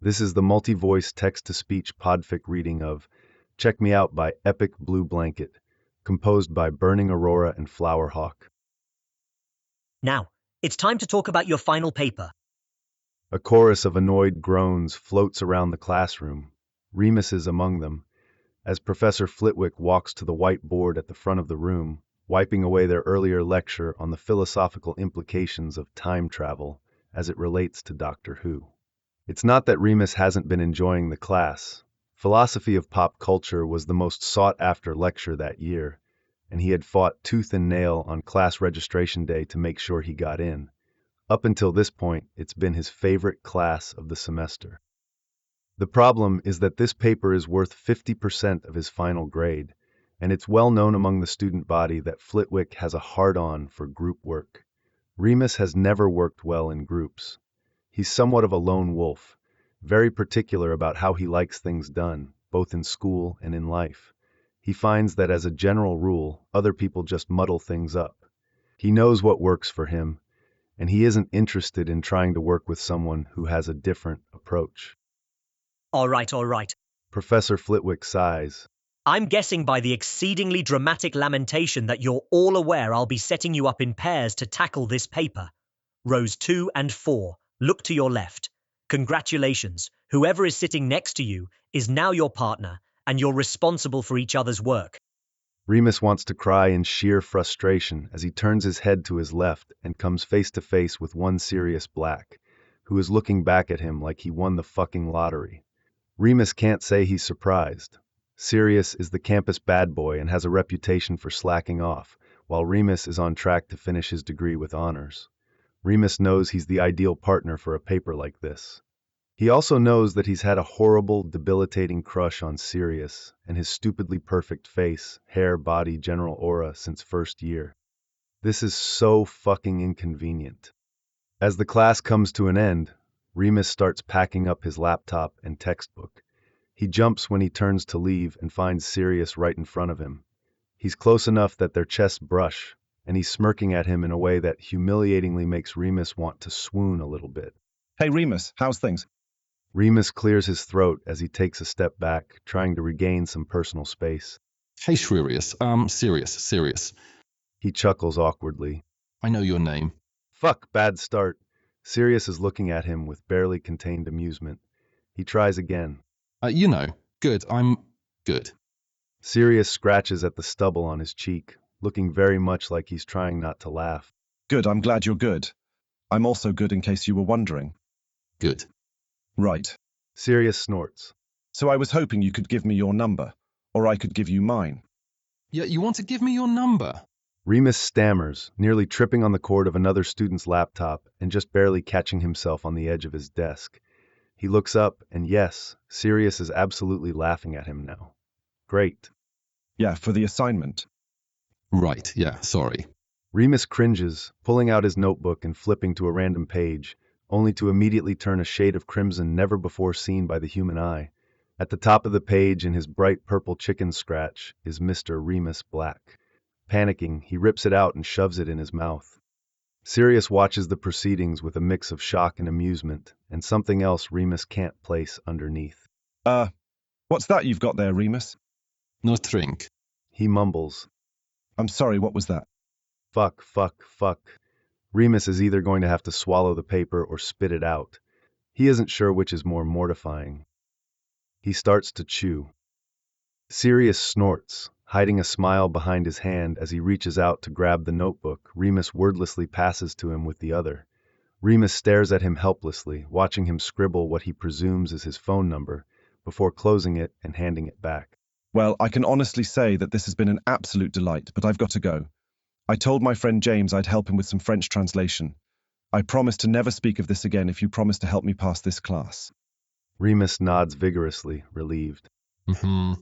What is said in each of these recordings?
This is the multi-voice text-to-speech podfic reading of Check Me Out by Epic Blue Blanket, composed by Burning Aurora and Flowerhawk. Now, it's time to talk about your final paper. A chorus of annoyed groans floats around the classroom. Remus is among them, as Professor Flitwick walks to the white board at the front of the room, wiping away their earlier lecture on the philosophical implications of time travel as it relates to Doctor Who. It's not that Remus hasn't been enjoying the class. Philosophy of pop culture was the most sought-after lecture that year, and he had fought tooth and nail on class registration day to make sure he got in. Up until this point, it's been his favorite class of the semester. The problem is that this paper is worth 50% of his final grade, and it's well known among the student body that Flitwick has a hard-on for group work. Remus has never worked well in groups. He's somewhat of a lone wolf, very particular about how he likes things done, both in school and in life. He finds that as a general rule, other people just muddle things up. He knows what works for him, and he isn't interested in trying to work with someone who has a different approach. All right. Professor Flitwick sighs. I'm guessing by the exceedingly dramatic lamentation that you're all aware I'll be setting you up in pairs to tackle this paper. Rows 2 and 4, look to your left. Congratulations, whoever is sitting next to you is now your partner, and you're responsible for each other's work. Remus wants to cry in sheer frustration as he turns his head to his left and comes face to face with one Sirius Black, who is looking back at him like he won the fucking lottery. Remus can't say he's surprised. Sirius is the campus bad boy and has a reputation for slacking off, while Remus is on track to finish his degree with honors. Remus knows he's the ideal partner for a paper like this. He also knows that he's had a horrible, debilitating crush on Sirius and his stupidly perfect face, hair, body, general aura since first year. This is so fucking inconvenient. As the class comes to an end, Remus starts packing up his laptop and textbook. He jumps when he turns to leave and finds Sirius right in front of him. He's close enough that their chests brush, and he's smirking at him in a way that humiliatingly makes Remus want to swoon a little bit. Hey Remus, how's things? Remus clears his throat as he takes a step back, trying to regain some personal space. Hey Sirius, Sirius. He chuckles awkwardly. I know your name. Fuck, bad start. Sirius is looking at him with barely contained amusement. He tries again. Good, I'm good. Sirius scratches at the stubble on his cheek, looking very much like he's trying not to laugh. Good, I'm glad you're good. I'm also good in case you were wondering. Good. Right. Sirius snorts. So I was hoping you could give me your number, or I could give you mine. Yeah, you want to give me your number? Remus stammers, nearly tripping on the cord of another student's laptop and just barely catching himself on the edge of his desk. He looks up, and yes, Sirius is absolutely laughing at him now. Great. Yeah, for the assignment. Right, yeah, sorry. Remus cringes, pulling out his notebook and flipping to a random page, only to immediately turn a shade of crimson never before seen by the human eye. At the top of the page in his bright purple chicken scratch is Mr. Remus Black. Panicking, he rips it out and shoves it in his mouth. Sirius watches the proceedings with a mix of shock and amusement, and something else Remus can't place underneath. What's that you've got there, Remus? No drink. He mumbles. I'm sorry, what was that? Fuck. Remus is either going to have to swallow the paper or spit it out. He isn't sure which is more mortifying. He starts to chew. Sirius snorts, hiding a smile behind his hand as he reaches out to grab the notebook Remus wordlessly passes to him with the other. Remus stares at him helplessly, watching him scribble what he presumes is his phone number, before closing it and handing it back. Well, I can honestly say that this has been an absolute delight, but I've got to go. I told my friend James I'd help him with some French translation. I promise to never speak of this again if you promise to help me pass this class. Remus nods vigorously, relieved. Mm-hmm.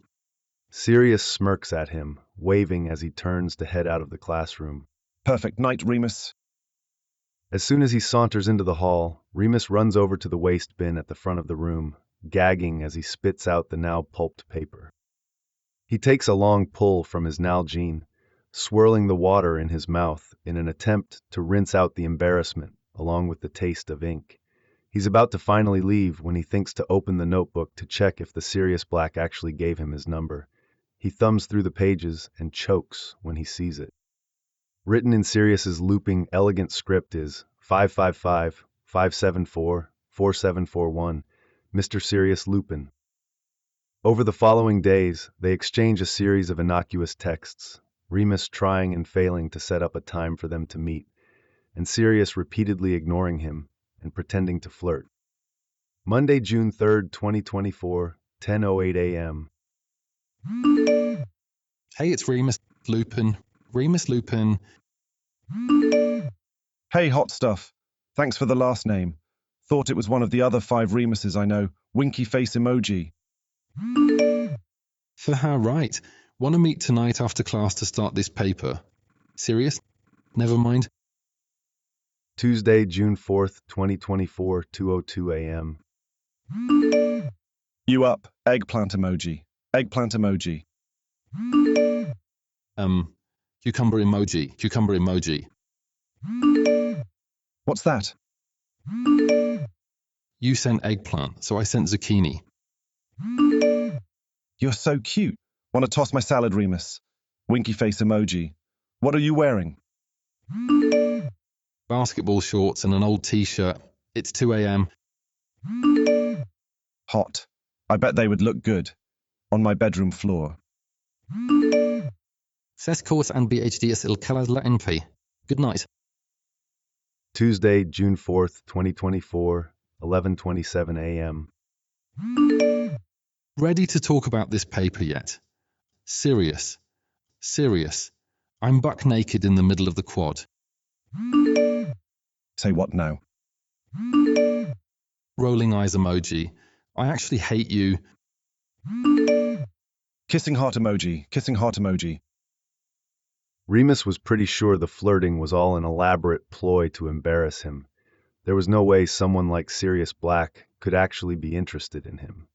Sirius smirks at him, waving as he turns to head out of the classroom. Perfect night, Remus. As soon as he saunters into the hall, Remus runs over to the waste bin at the front of the room, gagging as he spits out the now pulped paper. He takes a long pull from his Nalgene, swirling the water in his mouth in an attempt to rinse out the embarrassment along with the taste of ink. He's about to finally leave when he thinks to open the notebook to check if the Sirius Black actually gave him his number. He thumbs through the pages and chokes when he sees it. Written in Sirius's looping, elegant script is 555-574-4741, Mr. Sirius Lupin. Over the following days, they exchange a series of innocuous texts, Remus trying and failing to set up a time for them to meet, and Sirius repeatedly ignoring him and pretending to flirt. Monday, June 3rd, 2024, 10:08 a.m. Hey, it's Remus Lupin. Remus Lupin. Hey, hot stuff. Thanks for the last name. Thought it was one of the other 5 Remuses I know. Winky face emoji. Right. Want to meet tonight after class to start this paper? Serious? Never mind. Tuesday, June 4th, 2024, 2:02 a.m. You up? Eggplant emoji. Eggplant emoji. Cucumber emoji. Cucumber emoji. What's that? You sent eggplant, so I sent zucchini. You're so cute. Want to toss my salad, Remus? Winky face emoji. What are you wearing? Basketball shorts and an old t-shirt. It's 2 a.m. Hot. I bet they would look good. On my bedroom floor. Ses course and BHDS il la NP. Good night. Tuesday, June 4th, 2024, 11:27 a.m. Ready to talk about this paper yet? Sirius. Sirius. I'm buck naked in the middle of the quad. Say what now? Rolling eyes emoji. I actually hate you. Kissing heart emoji. Kissing heart emoji. Remus was pretty sure the flirting was all an elaborate ploy to embarrass him. There was no way someone like Sirius Black could actually be interested in him.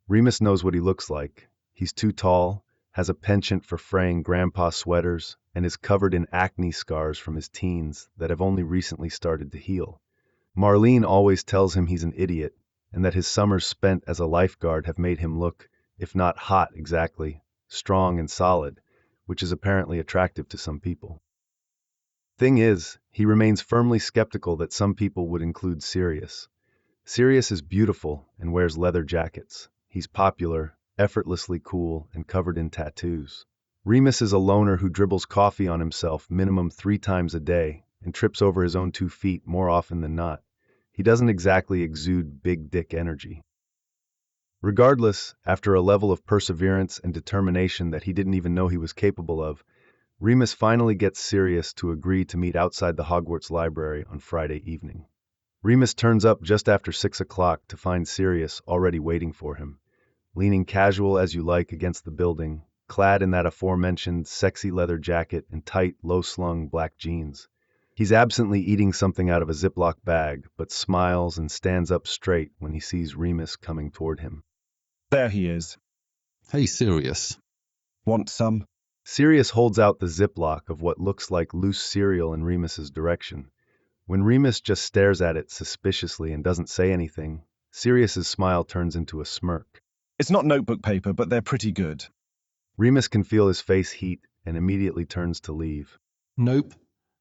Remus knows what he looks like. He's too tall, has a penchant for fraying grandpa sweaters, and is covered in acne scars from his teens that have only recently started to heal. Marlene always tells him he's an idiot, and that his summers spent as a lifeguard have made him look, if not hot exactly, strong and solid, which is apparently attractive to some people. Thing is, he remains firmly skeptical that some people would include Sirius. Sirius is beautiful and wears leather jackets. He's popular, effortlessly cool, and covered in tattoos. Remus is a loner who dribbles coffee on himself minimum 3 times a day and trips over his own 2 feet more often than not. He doesn't exactly exude big dick energy. Regardless, after a level of perseverance and determination that he didn't even know he was capable of, Remus finally gets Sirius to agree to meet outside the Hogwarts library on Friday evening. Remus turns up just after 6 o'clock to find Sirius already waiting for him, leaning casual as you like against the building, clad in that aforementioned sexy leather jacket and tight, low-slung black jeans. He's absently eating something out of a Ziploc bag, but smiles and stands up straight when he sees Remus coming toward him. There he is. Hey, Sirius. Want some? Sirius holds out the Ziploc of what looks like loose cereal in Remus's direction. When Remus just stares at it suspiciously and doesn't say anything, Sirius's smile turns into a smirk. It's not notebook paper, but they're pretty good. Remus can feel his face heat and immediately turns to leave. Nope.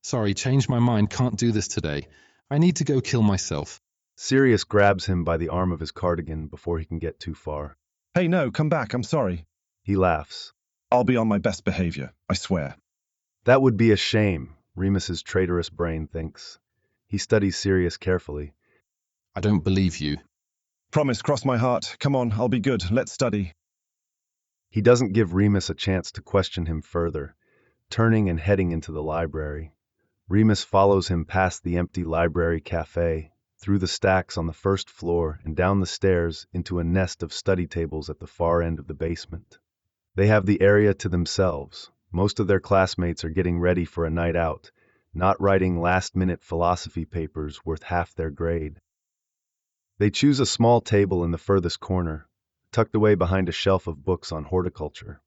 Sorry, changed my mind. Can't do this today. I need to go kill myself. Sirius grabs him by the arm of his cardigan before he can get too far. Hey, no, come back. I'm sorry. He laughs. I'll be on my best behavior, I swear. That would be a shame, Remus's traitorous brain thinks. He studies Sirius carefully. I don't believe you. Promise, cross my heart. Come on, I'll be good. Let's study. He doesn't give Remus a chance to question him further, turning and heading into the library. Remus follows him past the empty library cafe, through the stacks on the first floor and down the stairs into a nest of study tables at the far end of the basement. They have the area to themselves. Most of their classmates are getting ready for a night out, not writing last-minute philosophy papers worth half their grade. They choose a small table in the furthest corner, tucked away behind a shelf of books on horticulture.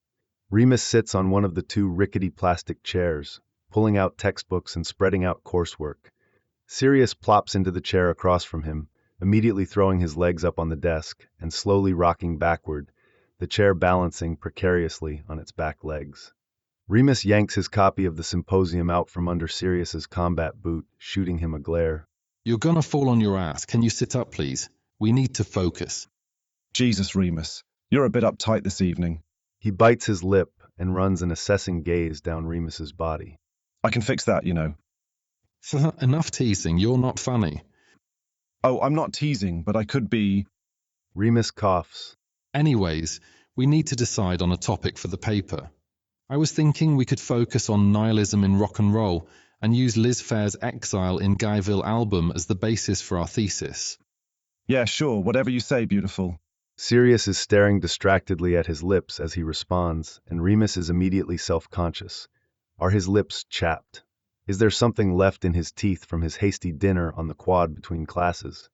Remus sits on one of the 2 rickety plastic chairs, pulling out textbooks and spreading out coursework. Sirius plops into the chair across from him, immediately throwing his legs up on the desk and slowly rocking backward, the chair balancing precariously on its back legs. Remus yanks his copy of the Symposium out from under Sirius's combat boot, shooting him a glare. You're gonna fall on your ass. Can you sit up, please? We need to focus. Jesus, Remus, you're a bit uptight this evening. He bites his lip and runs an assessing gaze down Remus's body. I can fix that, you know. Enough teasing. You're not funny. Oh, I'm not teasing, but I could be. Remus coughs. Anyways, we need to decide on a topic for the paper. I was thinking we could focus on nihilism in rock and roll and use Liz Phair's Exile in Guyville album as the basis for our thesis. Yeah, sure, whatever you say, beautiful. Sirius is staring distractedly at his lips as he responds, and Remus is immediately self-conscious. Are his lips chapped? Is there something left in his teeth from his hasty dinner on the quad between classes?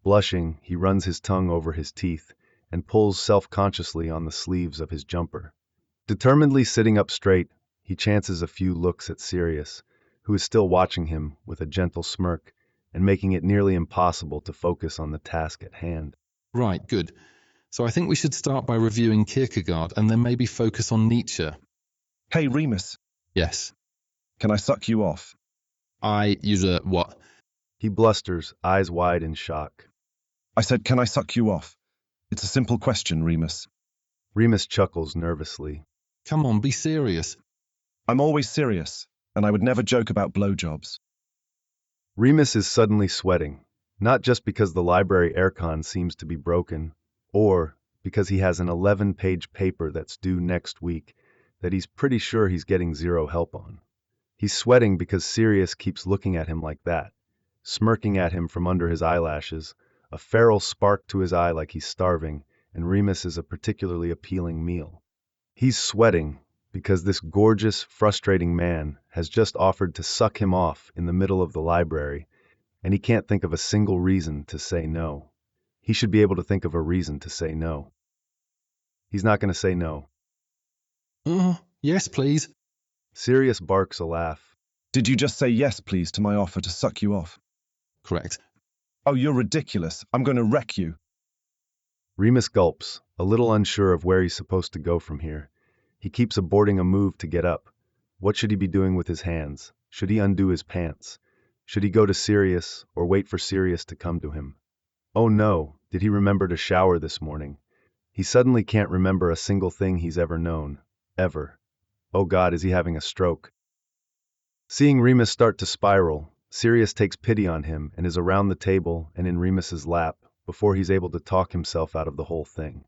Blushing, he runs his tongue over his teeth and pulls self-consciously on the sleeves of his jumper. Determinedly sitting up straight, he chances a few looks at Sirius, who is still watching him with a gentle smirk and making it nearly impossible to focus on the task at hand. Right, good. So I think we should start by reviewing Kierkegaard and then maybe focus on Nietzsche. Hey, Remus, Yes. can I suck you off? I use a what? He blusters, eyes wide in shock. I said, can I suck you off? It's a simple question, Remus. Remus chuckles nervously. Come on, be serious. I'm always serious, and I would never joke about blowjobs. Remus is suddenly sweating, not just because the library aircon seems to be broken, or because he has an 11-page paper that's due next week that he's pretty sure he's getting zero help on. He's sweating because Sirius keeps looking at him like that, smirking at him from under his eyelashes, a feral spark to his eye like he's starving, and Remus is a particularly appealing meal. He's sweating because this gorgeous, frustrating man has just offered to suck him off in the middle of the library, and he can't think of a single reason to say no. He should be able to think of a reason to say no. He's not going to say no. Yes, please. Sirius barks a laugh. Did you just say yes, please, to my offer to suck you off? Correct. Oh, you're ridiculous. I'm going to wreck you. Remus gulps, a little unsure of where he's supposed to go from here. He keeps aborting a move to get up. What should he be doing with his hands? Should he undo his pants? Should he go to Sirius or wait for Sirius to come to him? Oh no, did he remember to shower this morning? He suddenly can't remember a single thing he's ever known. Ever. Oh God, is he having a stroke? Seeing Remus start to spiral, Sirius takes pity on him and is around the table and in Remus's lap before he's able to talk himself out of the whole thing.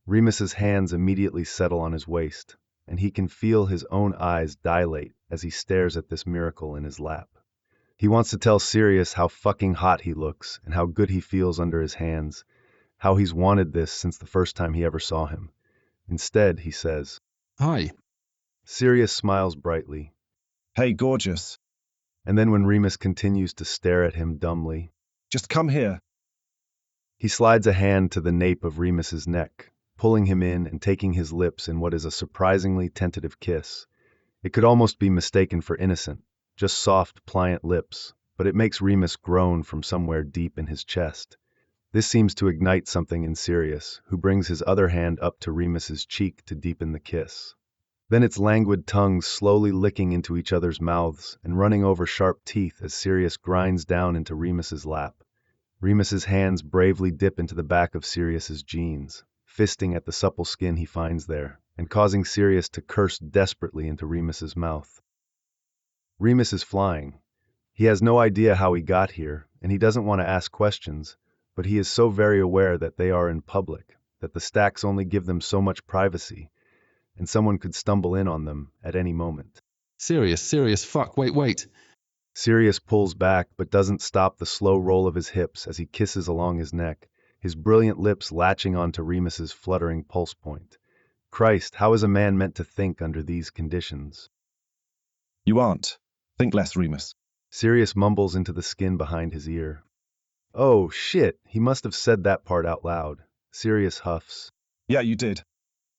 Remus's hands immediately settle on his waist, and he can feel his own eyes dilate as he stares at this miracle in his lap. He wants to tell Sirius how fucking hot he looks and how good he feels under his hands, how he's wanted this since the first time he ever saw him. Instead, he says, Hi. Sirius smiles brightly. Hey, gorgeous. And then when Remus continues to stare at him dumbly, Just come here. he slides a hand to the nape of Remus's neck, pulling him in and taking his lips in what is a surprisingly tentative kiss. It could almost be mistaken for innocent, just soft, pliant lips, but it makes Remus groan from somewhere deep in his chest. This seems to ignite something in Sirius, who brings his other hand up to Remus's cheek to deepen the kiss. Then its languid tongues slowly licking into each other's mouths and running over sharp teeth as Sirius grinds down into Remus's lap. Remus's hands bravely dip into the back of Sirius's jeans, fisting at the supple skin he finds there, and causing Sirius to curse desperately into Remus's mouth. Remus is flying. He has no idea how he got here, and he doesn't want to ask questions, but he is so very aware that they are in public, that the stacks only give them so much privacy, and someone could stumble in on them at any moment. Sirius, fuck, wait. Sirius pulls back, but doesn't stop the slow roll of his hips as he kisses along his neck, his brilliant lips latching onto Remus's fluttering pulse point. Christ, how is a man meant to think under these conditions? You aren't. Think less, Remus. Sirius mumbles into the skin behind his ear. Oh, shit, he must have said that part out loud. Sirius huffs. Yeah, you did.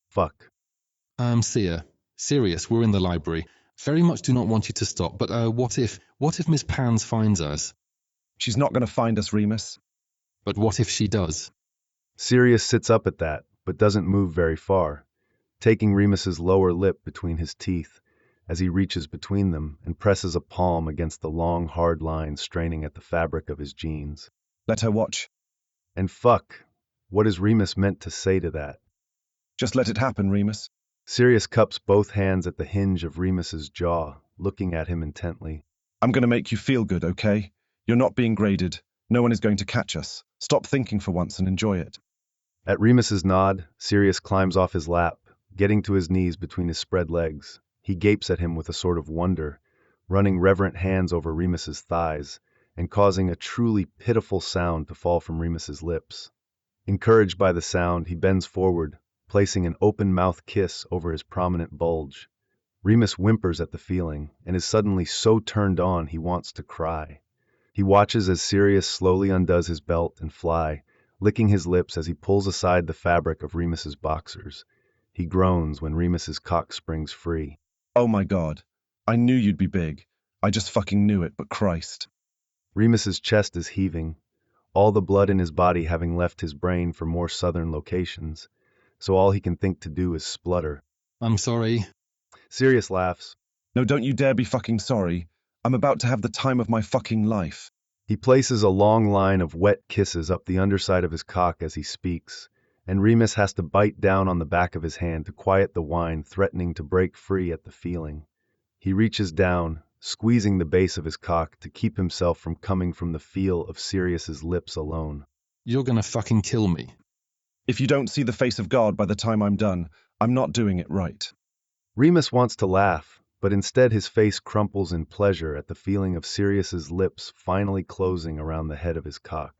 Fuck. Sirius, we're in the library. Very much do not want you to stop, but what if Miss Pans finds us? She's not going to find us, Remus. But what if she does? Sirius sits up at that, but doesn't move very far, taking Remus's lower lip between his teeth as he reaches between them and presses a palm against the long, hard line straining at the fabric of his jeans. Let her watch. And fuck, what is Remus meant to say to that? Just let it happen, Remus. Sirius cups both hands at the hinge of Remus's jaw, looking at him intently. I'm going to make you feel good, okay? You're not being graded. No one is going to catch us. Stop thinking for once and enjoy it. At Remus's nod, Sirius climbs off his lap, getting to his knees between his spread legs. He gapes at him with a sort of wonder, running reverent hands over Remus's thighs, and causing a truly pitiful sound to fall from Remus's lips. Encouraged by the sound, he bends forward, placing an open-mouth kiss over his prominent bulge. Remus whimpers at the feeling, and is suddenly so turned on he wants to cry. He watches as Sirius slowly undoes his belt and fly, licking his lips as he pulls aside the fabric of Remus's boxers. He groans when Remus's cock springs free. Oh my God. I knew you'd be big. I just fucking knew it, but Christ. Remus's chest is heaving, all the blood in his body having left his brain for more southern locations, so all he can think to do is splutter. I'm sorry. Sirius laughs. No, don't you dare be fucking sorry. I'm about to have the time of my fucking life. He places a long line of wet kisses up the underside of his cock as he speaks, and Remus has to bite down on the back of his hand to quiet the whine threatening to break free at the feeling. He reaches down, squeezing the base of his cock to keep himself from coming from the feel of Sirius's lips alone. You're gonna fucking kill me. If you don't see the face of God by the time I'm done, I'm not doing it right. Remus wants to laugh, but instead his face crumples in pleasure at the feeling of Sirius's lips finally closing around the head of his cock.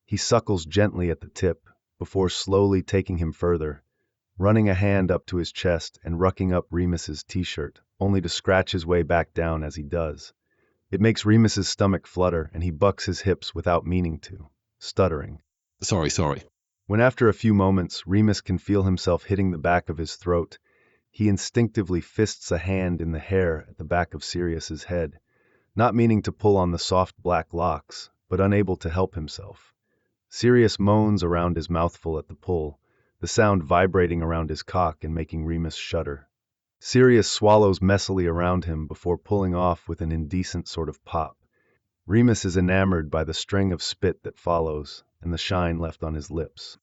He suckles gently at the tip, before slowly taking him further, running a hand up to his chest and rucking up Remus's t-shirt, only to scratch his way back down as he does. It makes Remus's stomach flutter, and he bucks his hips without meaning to, stuttering. Sorry. When after a few moments Remus can feel himself hitting the back of his throat, he instinctively fists a hand in the hair at the back of Sirius's head, not meaning to pull on the soft black locks, but unable to help himself. Sirius moans around his mouthful at the pull, the sound vibrating around his cock and making Remus shudder. Sirius swallows messily around him before pulling off with an indecent sort of pop. Remus is enamored by the string of spit that follows and the shine left on his lips.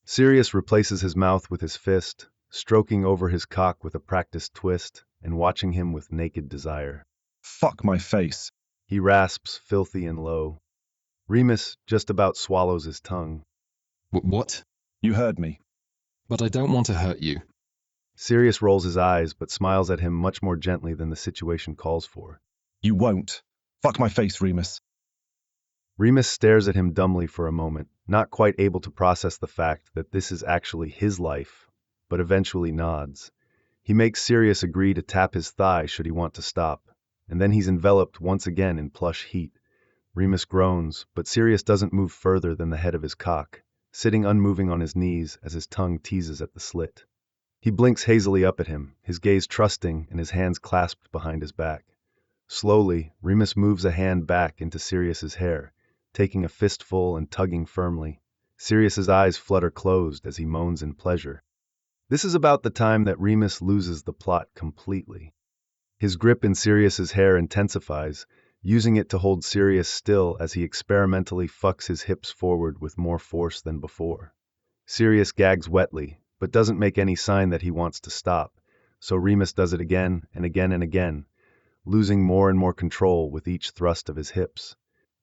Sirius replaces his mouth with his fist, stroking over his cock with a practiced twist and watching him with naked desire. Fuck my face. He rasps, filthy and low. Remus just about swallows his tongue. What? You heard me. But I don't want to hurt you. Sirius rolls his eyes but smiles at him much more gently than the situation calls for. You won't. Fuck my face, Remus. Remus stares at him dumbly for a moment, not quite able to process the fact that this is actually his life, but eventually nods. He makes Sirius agree to tap his thigh should he want to stop, and then he's enveloped once again in plush heat. Remus groans, but Sirius doesn't move further than the head of his cock, sitting unmoving on his knees as his tongue teases at the slit. He blinks hazily up at him, his gaze trusting and his hands clasped behind his back. Slowly, Remus moves a hand back into Sirius's hair, taking a fistful and tugging firmly. Sirius's eyes flutter closed as he moans in pleasure. This is about the time that Remus loses the plot completely. His grip in Sirius's hair intensifies, using it to hold Sirius still as he experimentally fucks his hips forward with more force than before. Sirius gags wetly, but doesn't make any sign that he wants to stop, so Remus does it again and again and again, losing more and more control with each thrust of his hips.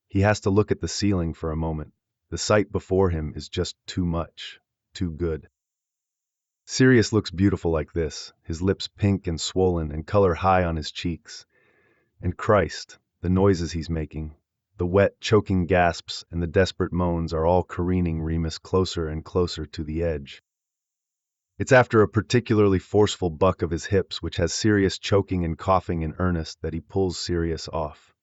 He has to look at the ceiling for a moment. The sight before him is just too much, too good. Sirius looks beautiful like this, his lips pink and swollen and color high on his cheeks. And Christ, the noises he's making, the wet, choking gasps and the desperate moans are all careening Remus closer and closer to the edge. It's after a particularly forceful buck of his hips which has Sirius choking and coughing in earnest that he pulls Sirius off.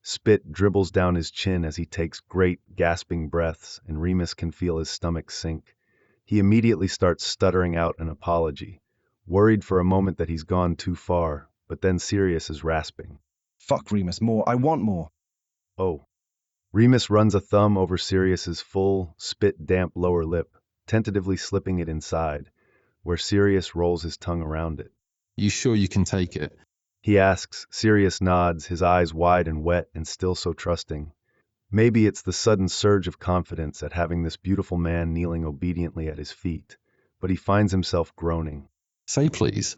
Spit dribbles down his chin as he takes great, gasping breaths, and Remus can feel his stomach sink. He immediately starts stuttering out an apology, worried for a moment that he's gone too far, but then Sirius is rasping. Fuck, Remus, more. I want more. Oh. Remus runs a thumb over Sirius's full, spit-damp lower lip, tentatively slipping it inside, where Sirius rolls his tongue around it. You sure you can take it? He asks. Sirius nods, his eyes wide and wet and still so trusting. Maybe it's the sudden surge of confidence at having this beautiful man kneeling obediently at his feet, but he finds himself groaning. Say please.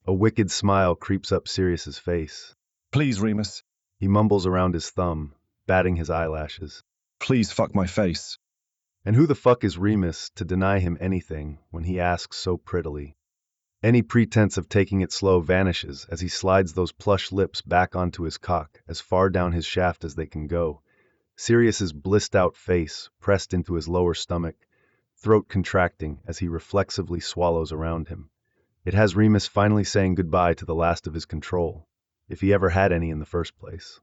A wicked smile creeps up Sirius's face. Please, Remus. He mumbles around his thumb, batting his eyelashes. Please fuck my face. And who the fuck is Remus to deny him anything when he asks so prettily? Any pretense of taking it slow vanishes as he slides those plush lips back onto his cock as far down his shaft as they can go. Sirius's blissed-out face pressed into his lower stomach, throat contracting as he reflexively swallows around him. It has Remus finally saying goodbye to the last of his control, if he ever had any in the first place.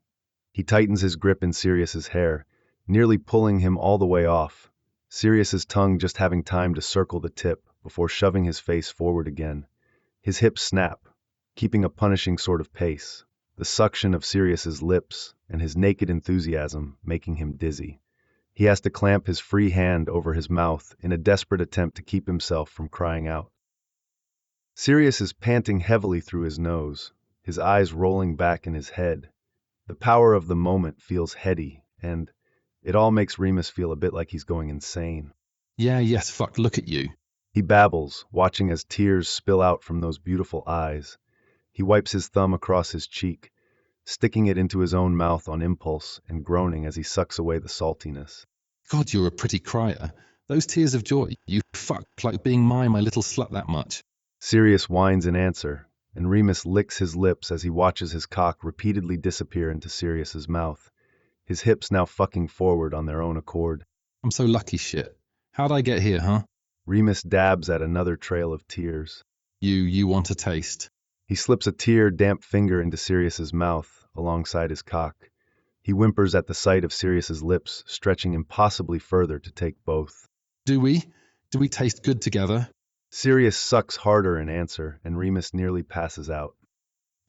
He tightens his grip in Sirius's hair, nearly pulling him all the way off, Sirius's tongue just having time to circle the tip before shoving his face forward again. His hips snap, keeping a punishing sort of pace, the suction of Sirius's lips and his naked enthusiasm making him dizzy. He has to clamp his free hand over his mouth in a desperate attempt to keep himself from crying out. Sirius is panting heavily through his nose, his eyes rolling back in his head. The power of the moment feels heady, and it all makes Remus feel a bit like he's going insane. Yeah, yes, fuck, look at you. He babbles, watching as tears spill out from those beautiful eyes. He wipes his thumb across his cheek, sticking it into his own mouth on impulse and groaning as he sucks away the saltiness. God, you're a pretty crier. Those tears of joy, you fuck, like being my little slut that much. Sirius whines in answer, and Remus licks his lips as he watches his cock repeatedly disappear into Sirius's mouth, his hips now fucking forward on their own accord. I'm so lucky shit. How'd I get here, huh? Remus dabs at another trail of tears. You want a taste? He slips a tear-damp finger into Sirius's mouth alongside his cock. He whimpers at the sight of Sirius's lips stretching impossibly further to take both. Do we? Do we taste good together? Sirius sucks harder in answer, and Remus nearly passes out.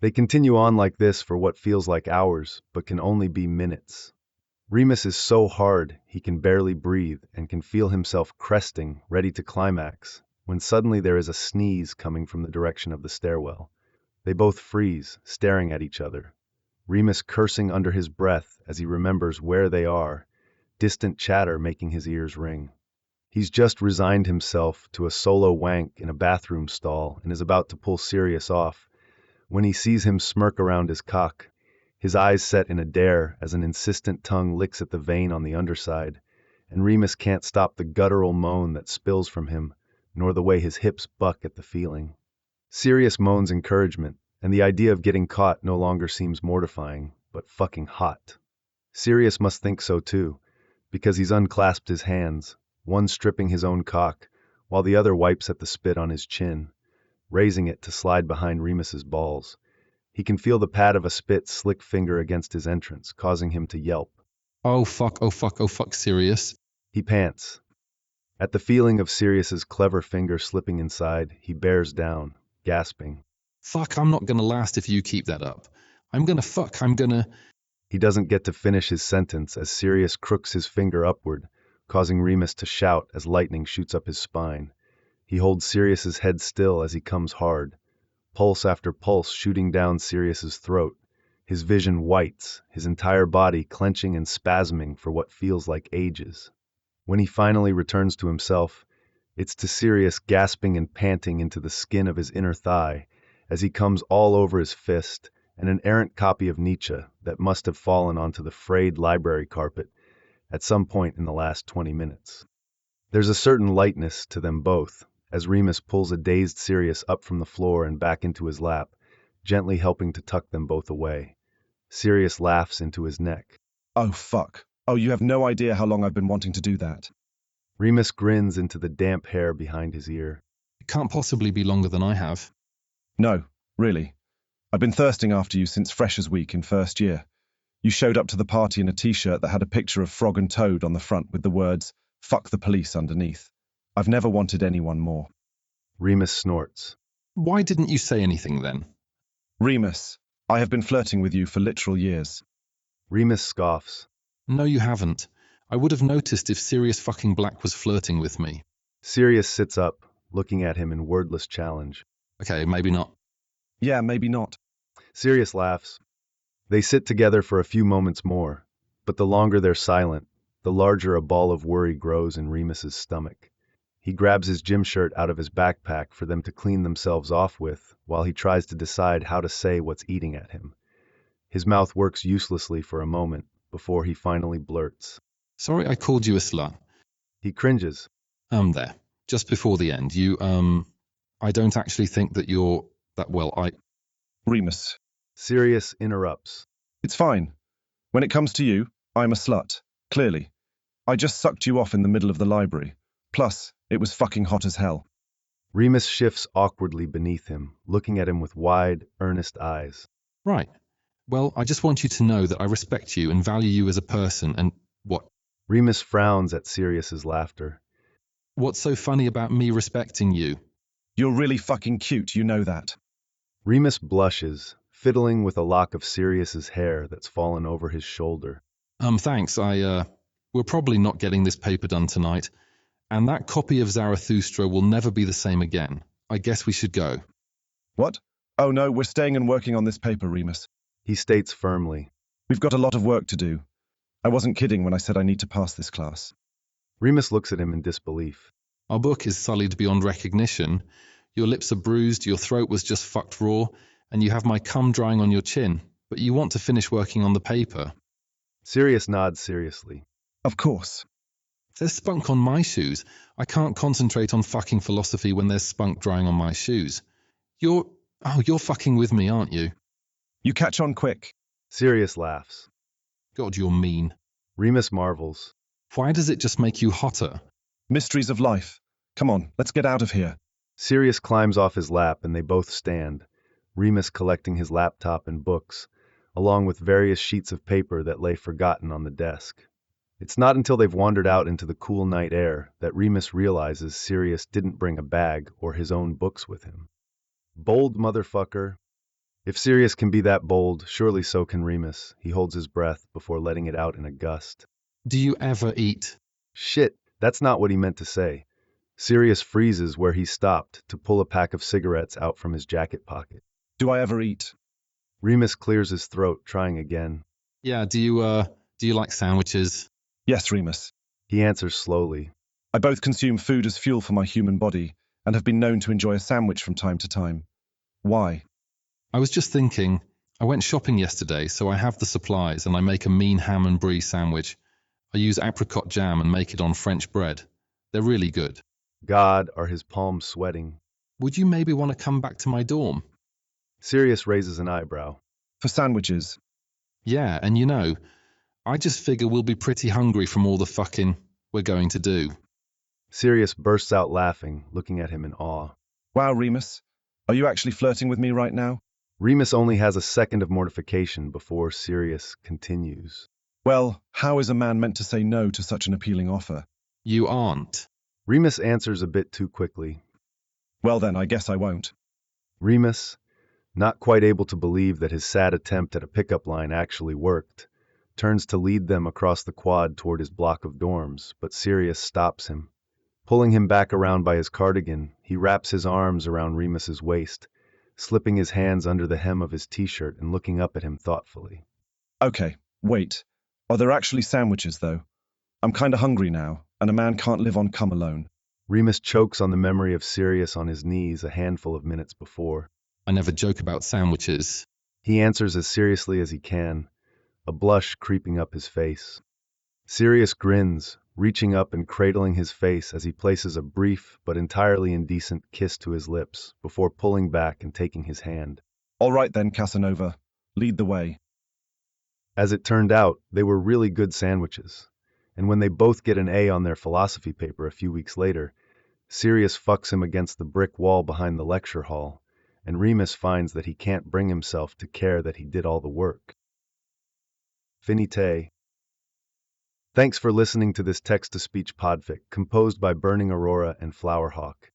They continue on like this for what feels like hours, but can only be minutes. Remus is so hard he can barely breathe and can feel himself cresting, ready to climax, when suddenly there is a sneeze coming from the direction of the stairwell. They both freeze, staring at each other, Remus cursing under his breath as he remembers where they are, distant chatter making his ears ring. He's just resigned himself to a solo wank in a bathroom stall and is about to pull Sirius off, when he sees him smirk around his cock, his eyes set in a dare as an insistent tongue licks at the vein on the underside, and Remus can't stop the guttural moan that spills from him, nor the way his hips buck at the feeling. Sirius moans encouragement, and the idea of getting caught no longer seems mortifying, but fucking hot. Sirius must think so too, because he's unclasped his hands, one stripping his own cock, while the other wipes at the spit on his chin, raising it to slide behind Remus's balls. He can feel the pad of a spit slick finger against his entrance, causing him to yelp. Oh fuck, oh fuck, oh fuck, Sirius. He pants. At the feeling of Sirius's clever finger slipping inside, he bears down, gasping. Fuck, I'm not gonna last if you keep that up. I'm gonna... He doesn't get to finish his sentence as Sirius crooks his finger upward, causing Remus to shout as lightning shoots up his spine. He holds Sirius's head still as he comes hard, pulse after pulse shooting down Sirius's throat, his vision whites, his entire body clenching and spasming for what feels like ages. When he finally returns to himself, it's to Sirius gasping and panting into the skin of his inner thigh as he comes all over his fist and an errant copy of Nietzsche that must have fallen onto the frayed library carpet at some point in the last 20 minutes. There's a certain lightness to them both, as Remus pulls a dazed Sirius up from the floor and back into his lap, gently helping to tuck them both away. Sirius laughs into his neck. Oh, fuck. Oh, you have no idea how long I've been wanting to do that. Remus grins into the damp hair behind his ear. It can't possibly be longer than I have. No, really. I've been thirsting after you since Freshers' Week in first year. You showed up to the party in a t-shirt that had a picture of Frog and Toad on the front with the words, "Fuck the police" underneath. I've never wanted anyone more. Remus snorts. Why didn't you say anything then? Remus, I have been flirting with you for literal years. Remus scoffs. No, you haven't. I would have noticed if Sirius fucking Black was flirting with me. Sirius sits up, looking at him in wordless challenge. Okay, maybe not. Yeah, maybe not. Sirius laughs. They sit together for a few moments more, but the longer they're silent, the larger a ball of worry grows in Remus's stomach. He grabs his gym shirt out of his backpack for them to clean themselves off with, while he tries to decide how to say what's eating at him. His mouth works uselessly for a moment before he finally blurts. Sorry I called you a slut. He cringes. There. Just before the end, I don't actually think that you're that well, Remus. Sirius interrupts. It's fine. When it comes to you, I'm a slut. Clearly. I just sucked you off in the middle of the library. Plus, it was fucking hot as hell. Remus shifts awkwardly beneath him, looking at him with wide, earnest eyes. Right. Well, I just want you to know that I respect you and value you as a person and what? Remus frowns at Sirius's laughter. What's so funny about me respecting you? You're really fucking cute, you know that. Remus blushes, fiddling with a lock of Sirius's hair that's fallen over his shoulder. Thanks. We're probably not getting this paper done tonight, and that copy of Zarathustra will never be the same again. I guess we should go. What? Oh no, we're staying and working on this paper, Remus. He states firmly. We've got a lot of work to do. I wasn't kidding when I said I need to pass this class. Remus looks at him in disbelief. Our book is sullied beyond recognition. Your lips are bruised, your throat was just fucked raw, and you have my cum drying on your chin. But you want to finish working on the paper. Sirius nods seriously. Of course. There's spunk on my shoes. I can't concentrate on fucking philosophy when there's spunk drying on my shoes. You're fucking with me, aren't you? You catch on quick. Sirius laughs. God, you're mean. Remus marvels. Why does it just make you hotter? Mysteries of life. Come on, let's get out of here. Sirius climbs off his lap and they both stand, Remus collecting his laptop and books, along with various sheets of paper that lay forgotten on the desk. It's not until they've wandered out into the cool night air that Remus realizes Sirius didn't bring a bag or his own books with him. Bold motherfucker. If Sirius can be that bold, surely so can Remus. He holds his breath before letting it out in a gust. Do you ever eat? Shit, that's not what he meant to say. Sirius freezes where he stopped to pull a pack of cigarettes out from his jacket pocket. Do I ever eat? Remus clears his throat, trying again. Yeah, do you like sandwiches? Yes, Remus. He answers slowly. I both consume food as fuel for my human body and have been known to enjoy a sandwich from time to time. Why? I was just thinking, I went shopping yesterday, so I have the supplies and I make a mean ham and brie sandwich. I use apricot jam and make it on French bread. They're really good. God, are his palms sweating. Would you maybe want to come back to my dorm? Sirius raises an eyebrow. For sandwiches. Yeah, and I just figure we'll be pretty hungry from all the fucking we're going to do. Sirius bursts out laughing, looking at him in awe. Wow, Remus. Are you actually flirting with me right now? Remus only has a second of mortification before Sirius continues. Well, how is a man meant to say no to such an appealing offer? You aren't. Remus answers a bit too quickly. Well then, I guess I won't. Remus, not quite able to believe that his sad attempt at a pickup line actually worked, turns to lead them across the quad toward his block of dorms, but Sirius stops him. Pulling him back around by his cardigan, he wraps his arms around Remus's waist, slipping his hands under the hem of his t-shirt and looking up at him thoughtfully. Okay, wait. Are there actually sandwiches, though? I'm kinda hungry now, and a man can't live on cum alone. Remus chokes on the memory of Sirius on his knees a handful of minutes before. I never joke about sandwiches. He answers as seriously as he can, a blush creeping up his face. Sirius grins, reaching up and cradling his face as he places a brief but entirely indecent kiss to his lips before pulling back and taking his hand. All right then, Casanova. Lead the way. As it turned out, they were really good sandwiches, and when they both get an A on their philosophy paper a few weeks later, Sirius fucks him against the brick wall behind the lecture hall, and Remus finds that he can't bring himself to care that he did all the work. Finite. Thanks for listening to this text-to-speech podfic composed by Burning Aurora and Flowerhawk.